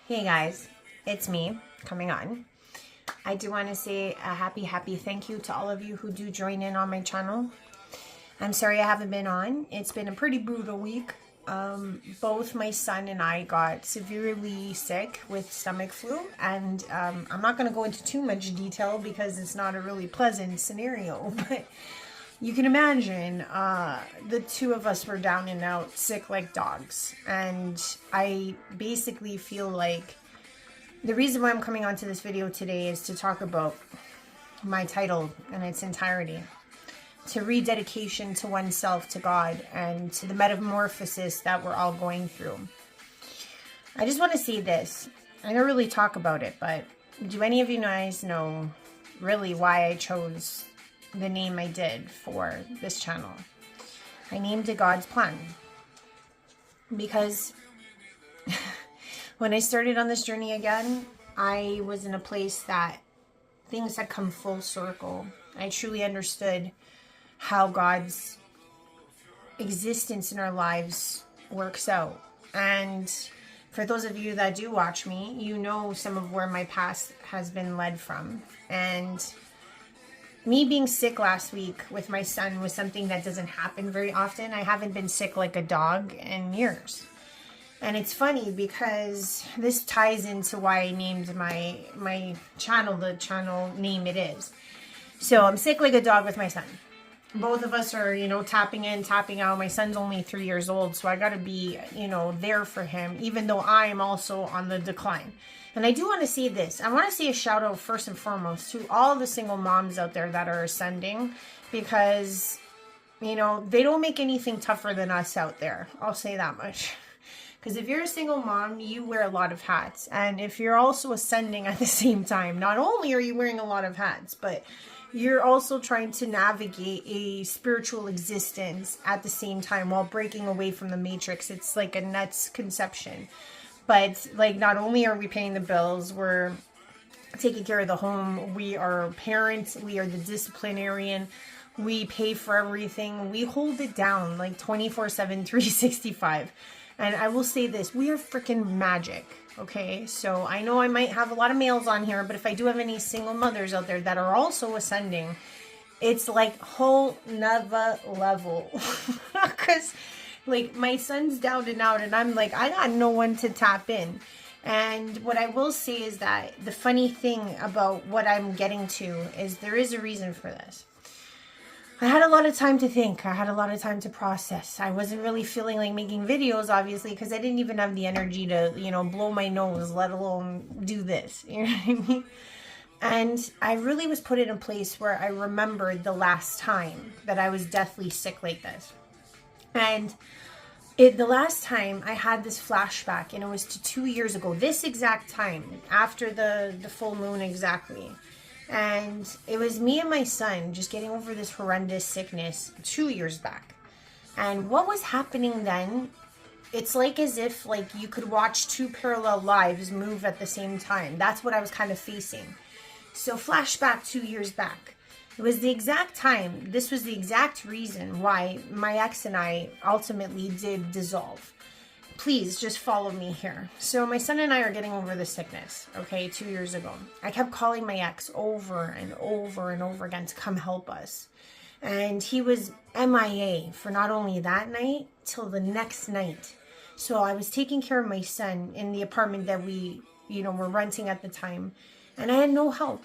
Hey guys, it's me coming on. I do want to say a happy thank you to all of you who do join in on my channel. I'm sorry I haven't been on. It's been a pretty brutal week. Both my son and I got severely sick with stomach flu, and I'm not going to go into too much detail because it's not a really pleasant scenario, but you can imagine the two of us were down and out, sick like dogs. And I basically feel like the reason why I'm coming onto this video today is to talk about my title in its entirety. To rededication to oneself, to God, and to the metamorphosis that we're all going through. I just want to say this. I don't really talk about it, but do any of you guys know really why I chose the name I did for this channel? I named it God's Plan because when I started on this journey again, I was in a place that things had come full circle. I truly understood how God's existence in our lives works out. And for those of you that do watch me, you know some of where my past has been led from. And me being sick last week with my son was something that doesn't happen very often. I haven't been sick like a dog in years. And it's funny because this ties into why I named my channel the channel name it is. So I'm sick like a dog with my son. Both of us are, tapping in, tapping out. My son's only 3 years old, so I got to be, there for him, even though I am also on the decline. And I do want to say this. I want to say a shout out first and foremost to all the single moms out there that are ascending, because, they don't make anything tougher than us out there. I'll say that much. Because if you're a single mom, you wear a lot of hats. And if you're also ascending at the same time, not only are you wearing a lot of hats, but you're also trying to navigate a spiritual existence at the same time while breaking away from the matrix. It's like a nuts conception. But like, not only are we paying the bills, we're taking care of the home. We are parents. We are the disciplinarian. We pay for everything. We hold it down like 24/7, 365. And I will say this, we are freaking magic, okay? So I know I might have a lot of males on here, but if I do have any single mothers out there that are also ascending, it's like whole nother level. Because like my son's down and out and I'm like, I got no one to tap in. And what I will say is that the funny thing about what I'm getting to is there is a reason for this. I had a lot of time to think. I had a lot of time to process. I wasn't really feeling like making videos, obviously, because I didn't even have the energy to, blow my nose, let alone do this. You know what I mean? And I really was put in a place where I remembered the last time that I was deathly sick like this. And the last time I had this flashback, and it was to 2 years ago, this exact time, after the full moon exactly. And it was me and my son just getting over this horrendous sickness 2 years back. And what was happening then, it's like as if like you could watch two parallel lives move at the same time. That's what I was kind of facing. So flashback 2 years back. It was the exact time, this was the exact reason why my ex and I ultimately did dissolve. Please just follow me here. So my son and I are getting over the sickness, okay, 2 years ago. I kept calling my ex over and over and over again to come help us. And he was MIA for not only that night, till the next night. So I was taking care of my son in the apartment that we, were renting at the time. And I had no help.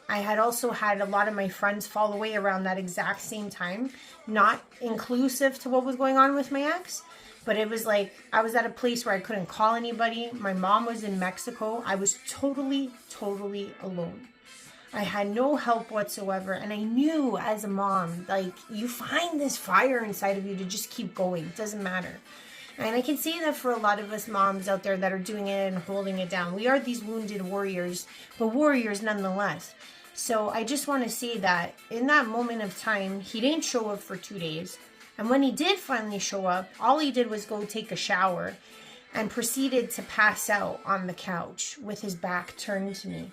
I had also had a lot of my friends fall away around that exact same time. Not inclusive to what was going on with my ex. But it was like, I was at a place where I couldn't call anybody. My mom was in Mexico. I was totally alone. I had no help whatsoever. And I knew as a mom, like, you find this fire inside of you to just keep going. It doesn't matter. And I can say that for a lot of us moms out there that are doing it and holding it down. We are these wounded warriors, but warriors nonetheless. So I just want to say that in that moment of time, he didn't show up for 2 days. And when he did finally show up, all he did was go take a shower and proceeded to pass out on the couch with his back turned to me.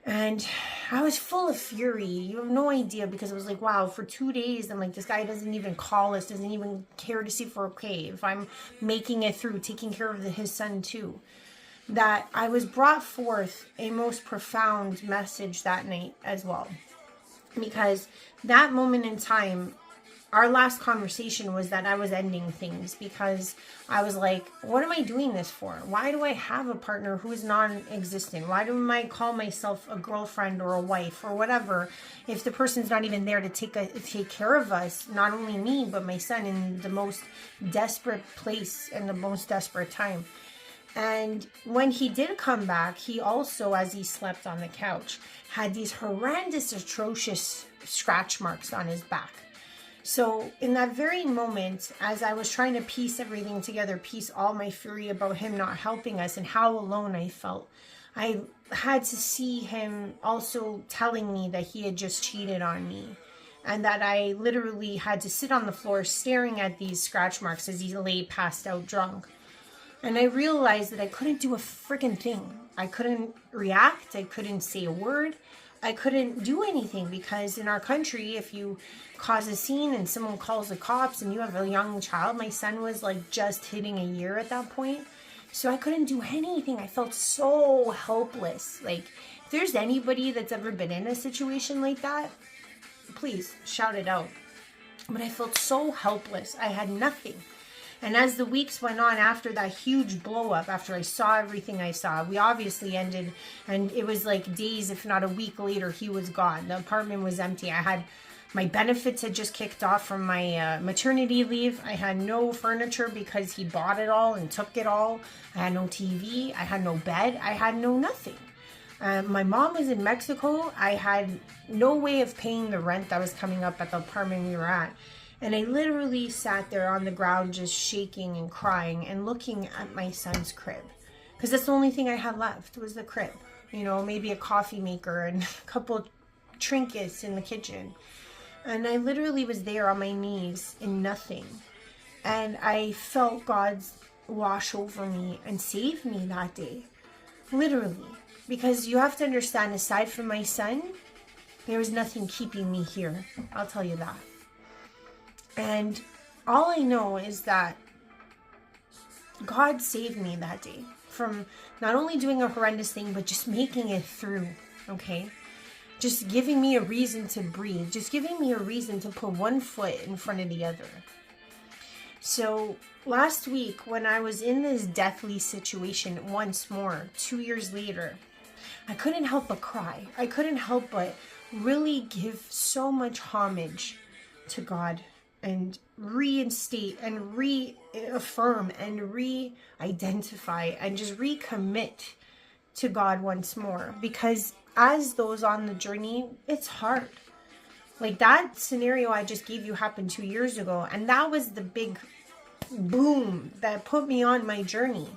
And I was full of fury. You have no idea, because it was like, wow, for 2 days, I'm like, this guy doesn't even call us, doesn't even care to see if we're okay, if I'm making it through, taking care of his son too. that I was brought forth a most profound message that night as well. Because that moment in time, our last conversation was that I was ending things, because I was like, what am I doing this for? Why do I have a partner who is non-existent? Why do I call myself a girlfriend or a wife or whatever if the person's not even there to take care of us, not only me, but my son, in the most desperate place and the most desperate time? And when he did come back, he also, as he slept on the couch, had these horrendous, atrocious scratch marks on his back. So in that very moment, as I was trying to piece everything together, piece all my fury about him not helping us and how alone I felt, I had to see him also telling me that he had just cheated on me, and that I literally had to sit on the floor staring at these scratch marks as he lay passed out drunk. And I realized that I couldn't do a freaking thing. I couldn't react. I couldn't say a word. I couldn't do anything, because in our country, if you cause a scene and someone calls the cops and you have a young child, my son was like just hitting a year at that point. So I couldn't do anything. I felt so helpless. Like, if there's anybody that's ever been in a situation like that, please shout it out. But I felt so helpless. I had nothing. And as the weeks went on after that huge blow up, after I saw everything I saw, we obviously ended, and it was like days, if not a week later, he was gone. The apartment was empty. I had, my benefits had just kicked off from my maternity leave. I had no furniture because he bought it all and took it all. I had no TV. I had no bed. I had no nothing. My mom was in Mexico. I had no way of paying the rent that was coming up at the apartment we were at. And I literally sat there on the ground just shaking and crying and looking at my son's crib. Because that's the only thing I had left was the crib. You know, maybe a coffee maker and a couple trinkets in the kitchen. And I literally was there on my knees in nothing. And I felt God's wash over me and save me that day. Literally. Because you have to understand, aside from my son, there was nothing keeping me here. I'll tell you that. And all I know is that God saved me that day from not only doing a horrendous thing, but just making it through, okay? Just giving me a reason to breathe, just giving me a reason to put one foot in front of the other. So last week, when I was in this deathly situation once more, 2 years later, I couldn't help but cry. I couldn't help but really give so much homage to God, and reinstate and reaffirm and re-identify and just recommit to God once more. Because as those on the journey, it's hard. Like, that scenario I just gave you happened 2 years ago, and that was the big boom that put me on my journey.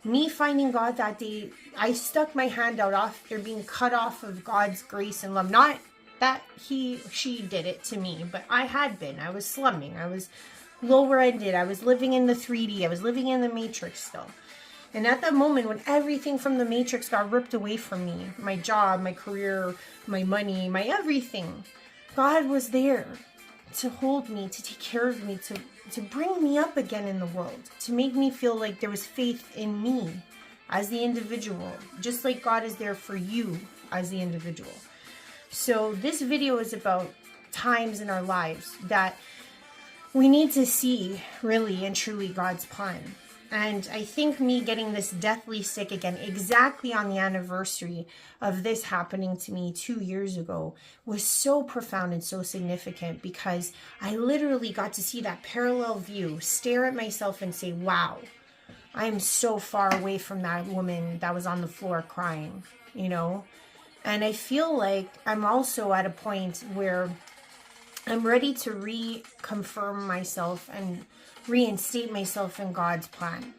Me finding God that day, I stuck my hand out after being cut off of God's grace and love. Not that she did it to me, but I had been. I was slumming. I was lower ended. I was living in the 3D. I was living in the Matrix still. And at that moment, when everything from the Matrix got ripped away from me, my job, my career, my money, my everything, God was there to hold me, to take care of me, to bring me up again in the world, to make me feel like there was faith in me as the individual, just like God is there for you as the individual. So this video is about times in our lives that we need to see really and truly God's plan. And I think me getting this deathly sick again, exactly on the anniversary of this happening to me 2 years ago, was so profound and so significant, because I literally got to see that parallel view, stare at myself and say, wow, I am so far away from that woman that was on the floor crying, you know? And I feel like I'm also at a point where I'm ready to reconfirm myself and reinstate myself in God's plan.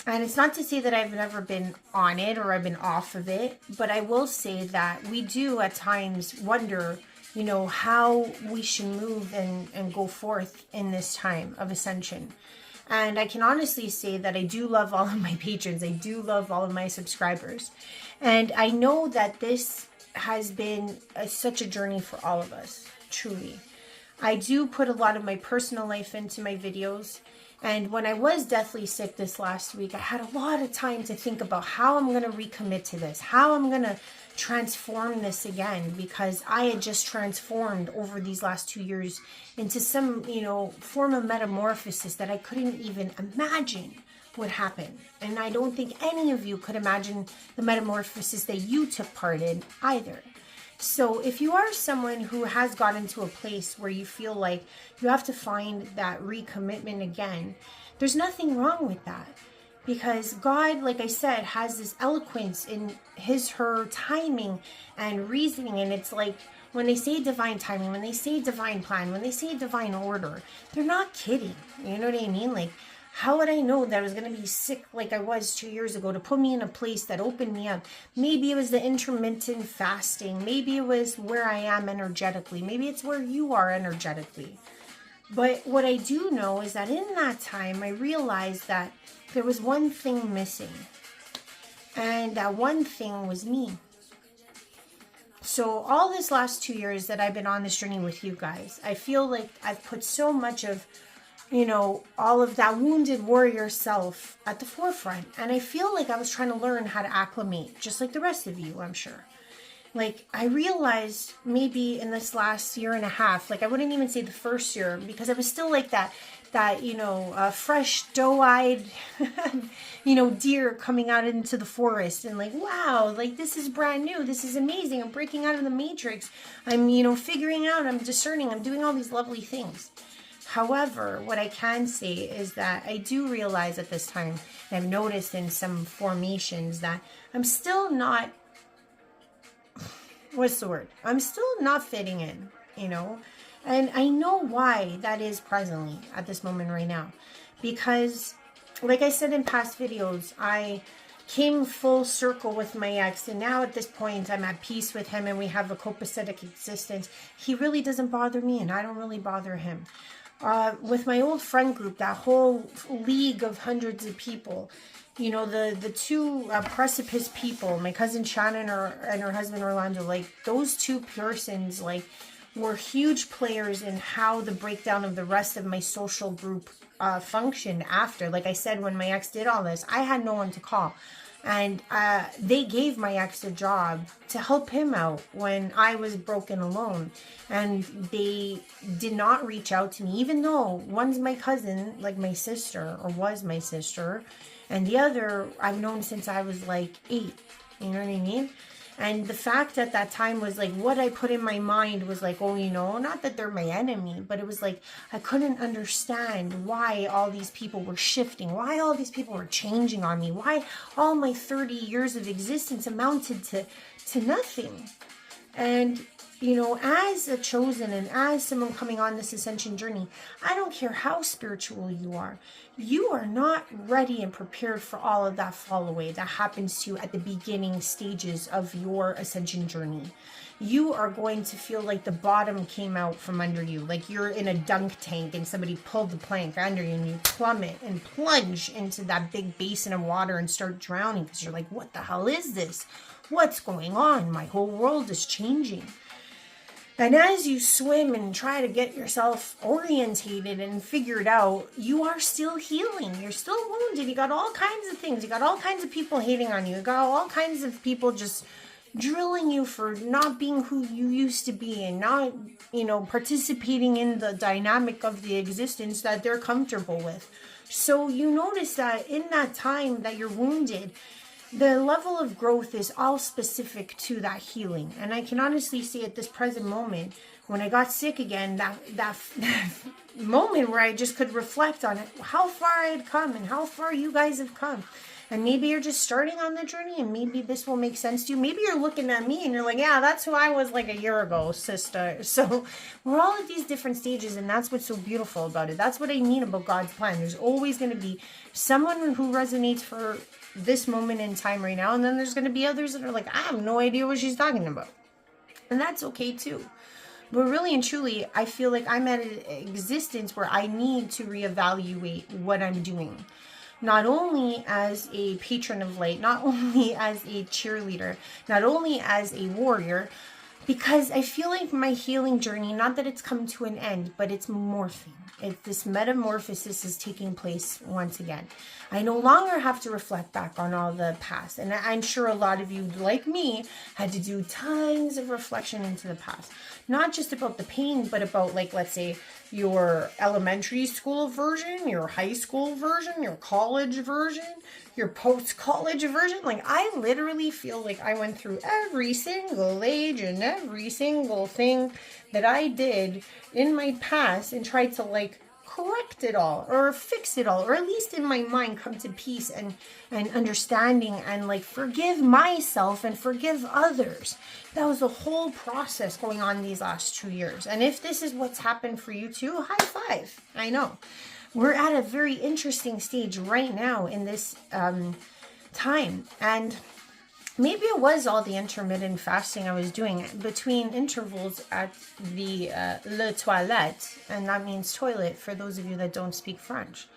And it's not to say that I've never been on it or I've been off of it, but I will say that we do at times wonder, you know, how we should move and go forth in this time of ascension. And I can honestly say that I do love all of my patrons. I do love all of my subscribers. And I know that this has been such a journey for all of us, truly. I do put a lot of my personal life into my videos. And when I was deathly sick this last week, I had a lot of time to think about how I'm going to recommit to this, how I'm going to transform this again, because I had just transformed over these last 2 years into some, form of metamorphosis that I couldn't even imagine would happen. And I don't think any of you could imagine the metamorphosis that you took part in either. So if you are someone who has gotten to a place where you feel like you have to find that recommitment again, there's nothing wrong with that. Because God, like I said, has this eloquence in her timing and reasoning. And it's like when they say divine timing, when they say divine plan, when they say divine order, they're not kidding. You know what I mean? Like, how would I know that I was going to be sick like I was 2 years ago to put me in a place that opened me up? Maybe it was the intermittent fasting. Maybe it was where I am energetically. Maybe it's where you are energetically. But what I do know is that in that time, I realized that there was one thing missing. And that one thing was me. So all this last 2 years that I've been on this journey with you guys, I feel like I've put so much of all of that wounded warrior self at the forefront. And I feel like I was trying to learn how to acclimate, just like the rest of you, I'm sure. Like, I realized maybe in this last year and a half, like I wouldn't even say the first year, because I was still like that fresh, doe-eyed, deer coming out into the forest and like, wow, like this is brand new. This is amazing. I'm breaking out of the matrix. I'm, figuring out, I'm discerning, I'm doing all these lovely things. However, what I can say is that I do realize at this time, and I've noticed in some formations that I'm still not, I'm still not fitting in, and I know why that is presently at this moment right now, because like I said in past videos, I came full circle with my ex, and now at this point I'm at peace with him and we have a copacetic existence. He really doesn't bother me and I don't really bother him. With my old friend group, that whole league of hundreds of people, the two precipice people, my cousin Shannon and her husband Orlando, like those two persons, like were huge players in how the breakdown of the rest of my social group functioned after. Like I said, when my ex did all this, I had no one to call. And they gave my ex a job to help him out when I was broken alone. And they did not reach out to me, even though one's my cousin, like my sister, or was my sister. And the other I've known since I was like 8. You know what I mean? And the fact at that time was like, what I put in my mind was like, oh, not that they're my enemy, but it was like, I couldn't understand why all these people were shifting, why all these people were changing on me, why all my 30 years of existence amounted to nothing. And, as a chosen and as someone coming on this ascension journey, I don't care how spiritual you are not ready and prepared for all of that fall away that happens to you at the beginning stages of your ascension journey. You are going to feel like the bottom came out from under you, like you're in a dunk tank and somebody pulled the plank under you and you plummet and plunge into that big basin of water and start drowning because you're like, what the hell is this? What's going on? My whole world is changing. And as you swim and try to get yourself orientated and figured out, you are still healing. You're still wounded. You got all kinds of things. You got all kinds of people hating on you. You got all kinds of people just drilling you for not being who you used to be and not, participating in the dynamic of the existence that they're comfortable with. So you notice that in that time that you're wounded, the level of growth is all specific to that healing. And I can honestly say at this present moment, when I got sick again, that moment where I just could reflect on it, how far I had come and how far you guys have come. And maybe you're just starting on the journey and maybe this will make sense to you. Maybe you're looking at me and you're like, yeah, that's who I was like a year ago, sister. So we're all at these different stages, and that's what's so beautiful about it. That's what I mean about God's plan. There's always going to be someone who resonates for this moment in time right now, and then there's going to be others that are like, I have no idea what she's talking about. And that's okay too. But really and truly, I feel like I'm at an existence where I need to reevaluate what I'm doing. Not only as a patron of light, not only as a cheerleader, not only as a warrior, because I feel like my healing journey, not that it's come to an end, but it's morphing. This metamorphosis is taking place once again. I no longer have to reflect back on all the past. And I'm sure a lot of you, like me, had to do tons of reflection into the past. Not just about the pain, but about, like, let's say, your elementary school version, your high school version, your college version, your post-college version. Like, I literally feel like I went through every single age and every single thing that I did in my past and tried to, like, correct it all or fix it all, or at least in my mind come to peace and understanding and, like, forgive myself and forgive others. That was the whole process going on these last 2 years. And if this is what's happened for you too, high five. I know we're at a very interesting stage right now in this time, and maybe it was all the intermittent fasting I was doing between intervals at the le toilette, and that means toilet for those of you that don't speak French.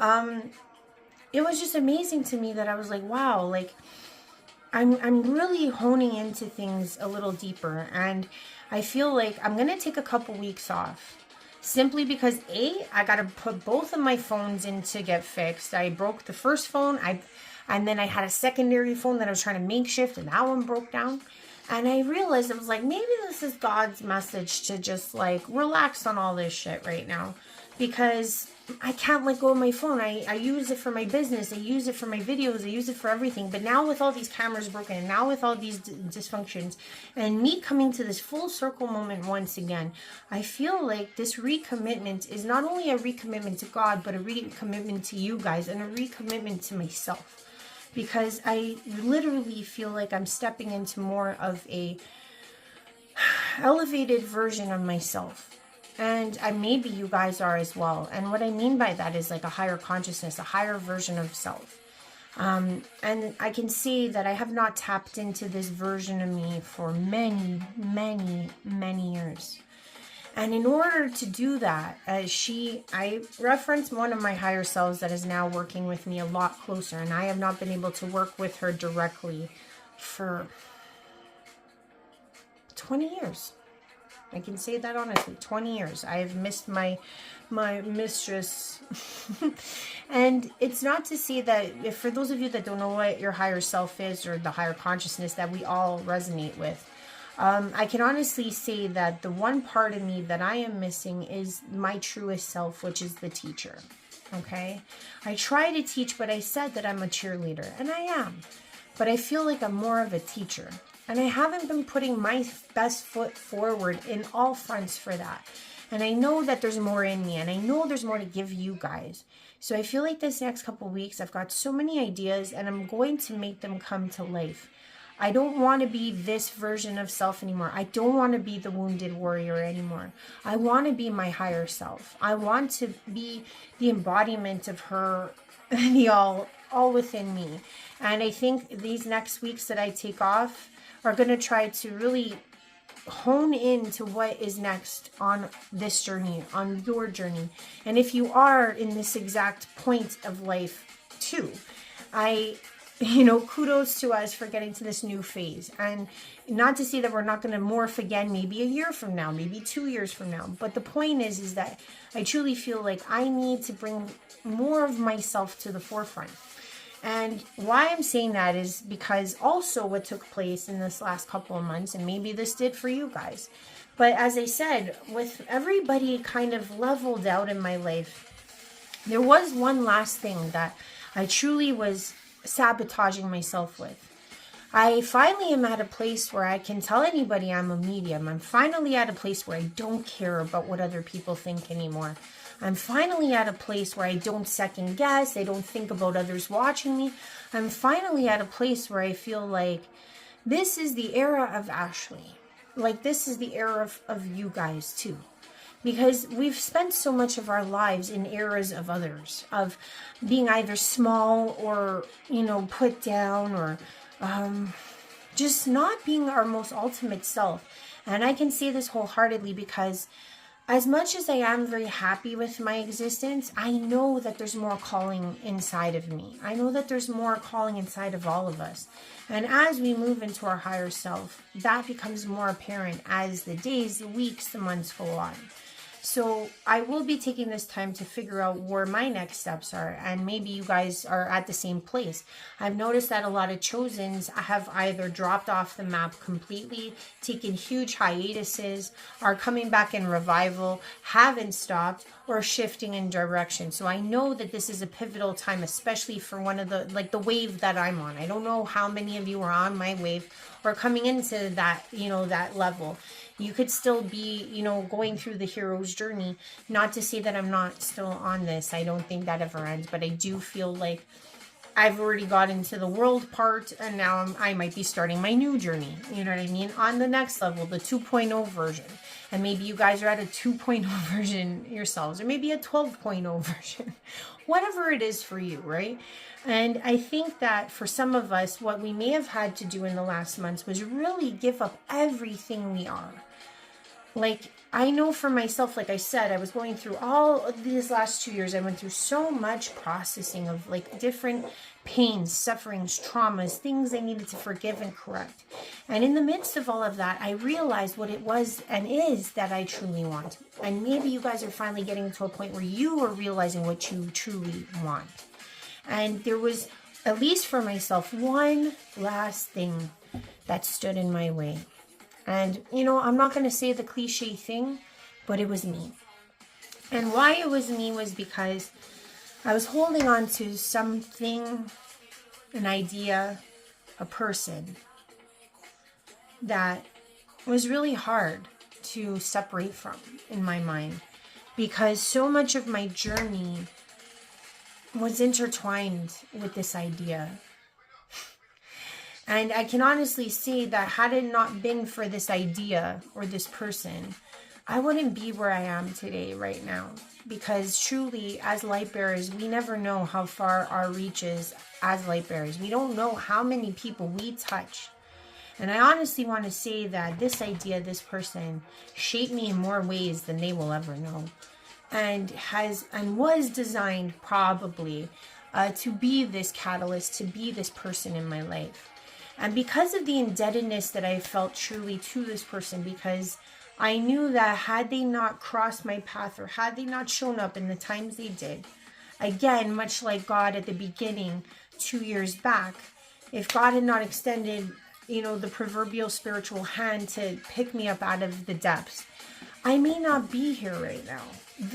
It was just amazing to me that I was like, wow, like I'm really honing into things a little deeper, and I feel like I'm gonna take a couple weeks off. Simply because I gotta put both of my phones in to get fixed. I broke the first phone, and then I had a secondary phone that I was trying to makeshift, and that one broke down. And I realized, I was like, maybe this is God's message to just, like, relax on all this shit right now. Because I can't let go of my phone. I use it for my business. I use it for my videos. I use it for everything. But now with all these cameras broken, and now with all these dysfunctions, and me coming to this full circle moment once again, I feel like this recommitment is not only a recommitment to God, but a recommitment to you guys, and a recommitment to myself. Because I literally feel like I'm stepping into more of a elevated version of myself. And maybe you guys are as well. And what I mean by that is like a higher consciousness, a higher version of self. And I can see that I have not tapped into this version of me for many, many, many years. And in order to do that, I reference one of my higher selves that is now working with me a lot closer. And I have not been able to work with her directly for 20 years. I can say that honestly, 20 years. I have missed my mistress. And it's not to say that, if for those of you that don't know what your higher self is, or the higher consciousness that we all resonate with, I can honestly say that the one part of me that I am missing is my truest self, which is the teacher. Okay? I try to teach, but I said that I'm a cheerleader, and I am. But I feel like I'm more of a teacher. And I haven't been putting my best foot forward in all fronts for that. And I know that there's more in me, and I know there's more to give you guys. So I feel like this next couple weeks, I've got so many ideas, and I'm going to make them come to life. I don't want to be this version of self anymore. I don't want to be the wounded warrior anymore. I want to be my higher self. I want to be the embodiment of her, the all within me. And I think these next weeks that I take off are going to try to really hone into what is next on this journey, on your journey. And if you are in this exact point of life too, kudos to us for getting to this new phase. And not to say that we're not going to morph again, maybe a year from now, maybe 2 years from now. But the point is that I truly feel like I need to bring more of myself to the forefront. And why I'm saying that is because also what took place in this last couple of months, and maybe this did for you guys, but as I said, with everybody kind of leveled out in my life, there was one last thing that I truly was sabotaging myself with. I finally am at a place where I can tell anybody I'm a medium. I'm finally at a place where I don't care about what other people think anymore. I'm finally at a place where I don't second guess. I don't think about others watching me. I'm finally at a place where I feel like this is the era of Ashley. Like, this is the era of you guys too. Because we've spent so much of our lives in eras of others, of being either small or, put down, or just not being our most ultimate self. And I can say this wholeheartedly because as much as I am very happy with my existence, I know that there's more calling inside of me. I know that there's more calling inside of all of us. And as we move into our higher self, that becomes more apparent as the days, the weeks, the months go on. So I will be taking this time to figure out where my next steps are, and maybe you guys are at the same place. I've noticed that a lot of chosens have either dropped off the map completely, taken huge hiatuses, are coming back in revival, haven't stopped, or shifting in direction. So I know that this is a pivotal time, especially for one of the wave that I'm on. I don't know how many of you are on my wave or coming into that, that level. You could still be, going through the hero's journey. Not to say that I'm not still on this. I don't think that ever ends. But I do feel like I've already got into the world part. And now I might be starting my new journey. You know what I mean? On the next level, the 2.0 version. And maybe you guys are at a 2.0 version yourselves. Or maybe a 12.0 version. Whatever it is for you, right? And I think that for some of us, what we may have had to do in the last months was really give up everything we are. Like, I know for myself, like I said, I was going through all of these last 2 years. I went through so much processing of like different pains, sufferings, traumas, things I needed to forgive and correct. And in the midst of all of that, I realized what it was and is that I truly want. And maybe you guys are finally getting to a point where you are realizing what you truly want. And there was, at least for myself, one last thing that stood in my way. And, I'm not going to say the cliche thing, but it was me. And why it was me was because I was holding on to something, an idea, a person that was really hard to separate from in my mind. Because so much of my journey was intertwined with this idea. And I can honestly say that had it not been for this idea or this person, I wouldn't be where I am today right now. Because truly, as light bearers, we never know how far our reach is as light bearers. We don't know how many people we touch. And I honestly want to say that this idea, this person, shaped me in more ways than they will ever know. And was designed probably to be this catalyst, to be this person in my life. And because of the indebtedness that I felt truly to this person, because I knew that had they not crossed my path or had they not shown up in the times they did, again, much like God at the beginning 2 years back, if God had not extended, the proverbial spiritual hand to pick me up out of the depths, I may not be here right now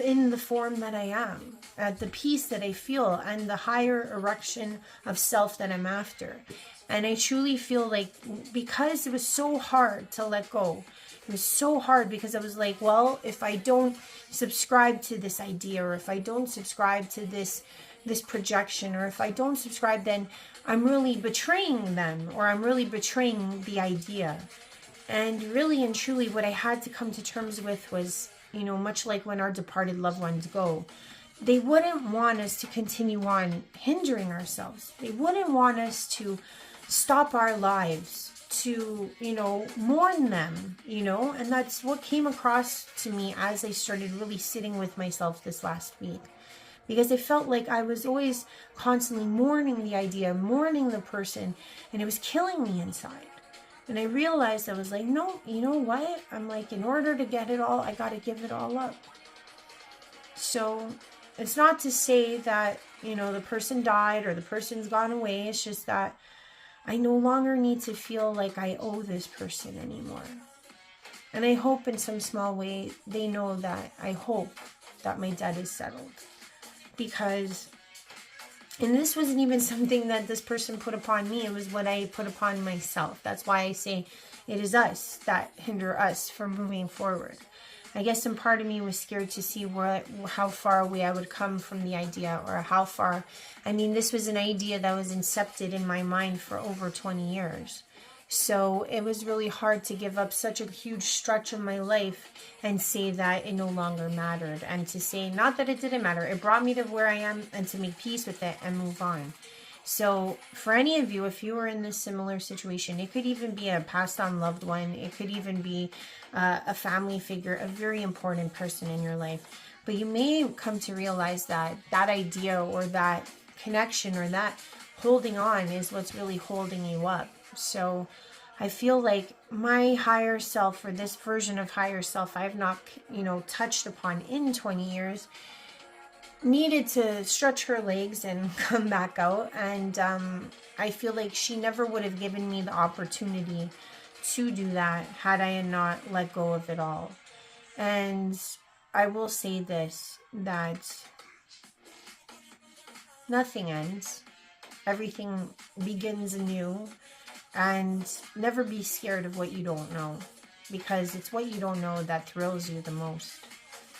in the form that I am, at the peace that I feel and the higher erection of self that I'm after. And I truly feel like because it was so hard to let go, it was so hard because I was like, well, if I don't subscribe to this idea, or if I don't subscribe to this projection, or if I don't subscribe, then I'm really betraying them, or I'm really betraying the idea. And really and truly what I had to come to terms with was, much like when our departed loved ones go, they wouldn't want us to continue on hindering ourselves. They wouldn't want us to stop our lives, to, mourn them, and that's what came across to me as I started really sitting with myself this last week. Because I felt like I was always constantly mourning the idea, mourning the person, and it was killing me inside. And I realized I was like, no, you know what? I'm like, in order to get it all, I got to give it all up. So it's not to say that, the person died or the person's gone away. It's just that I no longer need to feel like I owe this person anymore. And I hope in some small way they know that I hope that my debt is settled. Because, and this wasn't even something that this person put upon me. It was what I put upon myself. That's why I say it is us that hinder us from moving forward. I guess some part of me was scared to see how far away I would come from the idea, or how far. I mean, this was an idea that was incepted in my mind for over 20 years. So it was really hard to give up such a huge stretch of my life and say that it no longer mattered. And to say, not that it didn't matter, it brought me to where I am, and to make peace with it and move on. So for any of you, if you are in this similar situation, it could even be a passed on loved one. It could even be a family figure, a very important person in your life. But you may come to realize that that idea or that connection or that holding on is what's really holding you up. So I feel like my higher self, or this version of higher self I have not, touched upon in 20 years, needed to stretch her legs and come back out. And I feel like she never would have given me the opportunity to do that had I not let go of it all. And I will say this, that nothing ends. Everything begins anew. And never be scared of what you don't know, because it's what you don't know that thrills you the most.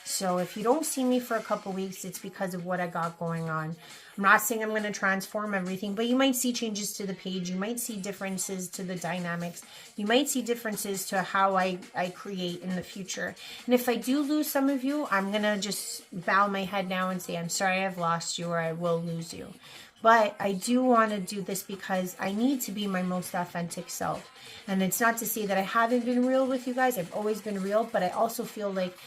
So if you don't see me for a couple weeks, it's because of what I got going on. I'm not saying I'm going to transform everything, but you might see changes to the page. You might see differences to the dynamics. You might see differences to how I create in the future. And if I do lose some of you, I'm going to just bow my head now and say, I'm sorry I've lost you, or I will lose you. But I do want to do this because I need to be my most authentic self. And it's not to say that I haven't been real with you guys. I've always been real, but I also feel like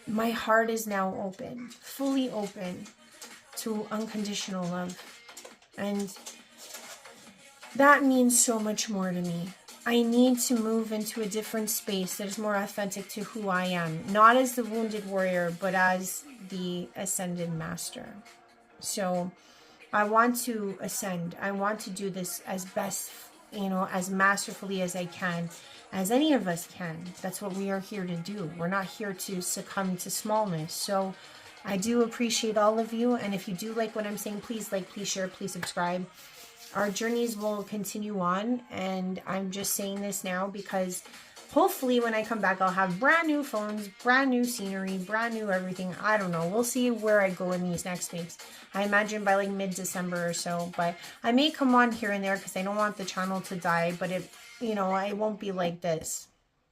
my heart is now open, fully open to unconditional love. And that means so much more to me. I need to move into a different space that is more authentic to who I am. Not as the wounded warrior, but as the ascended master. So I want to ascend. I want to do this as best, as masterfully as I can, as any of us can. That's what we are here to do. We're not here to succumb to smallness. So I do appreciate all of you. And if you do like what I'm saying, please like, please share, please subscribe. Our journeys will continue on. And I'm just saying this now because hopefully when I come back, I'll have brand new phones, brand new scenery, brand new everything. I don't know. We'll see where I go in these next weeks. I imagine by like mid-December or so. But I may come on here and there because I don't want the channel to die. But it won't be like this.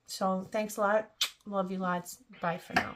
So thanks a lot. Love you lots. Bye for now.